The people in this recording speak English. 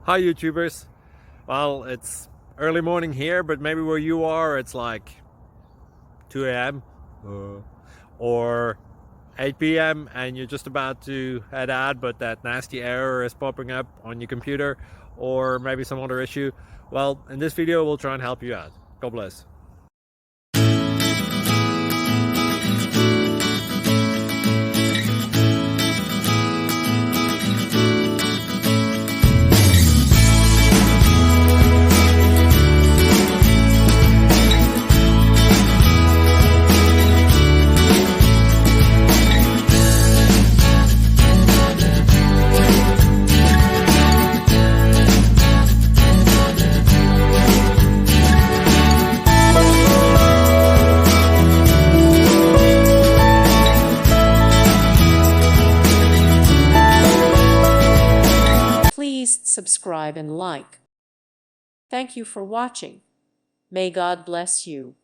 Hi YouTubers. Well, it's early morning here, but maybe where you are it's like 2 a.m. or 8 p.m. and you're just about to head out, but that nasty error is popping up on your computer, or maybe some other issue. Well, in this video we'll try and help you out. God bless. Please subscribe and like. Thank you for watching. May God bless you.